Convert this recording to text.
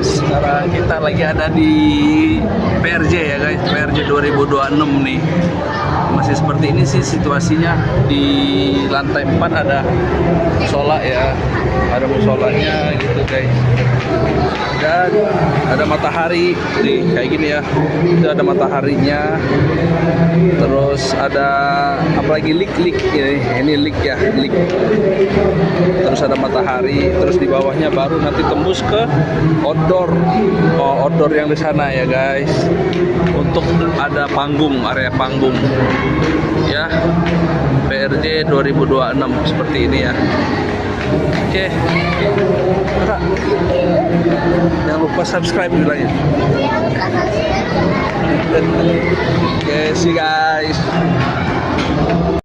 Sekarang kita lagi ada di PRJ ya guys, PRJ 2026 nih. Masih seperti ini sih situasinya. Di lantai 4 ada musola ya, ada musolanya gitu guys. Dan ada matahari nih kayak gini ya, itu ada mataharinya. Terus ada apalagi lik ini lik ya, lik. Terus ada matahari, terus di bawahnya baru nanti tembus ke outdoor. Outdoor yang di sana ya guys. Untuk ada panggung, area panggung ya. PRJ 2026 seperti ini ya. Oke. Jangan lupa subscribe bilangnya. Oke, see you guys.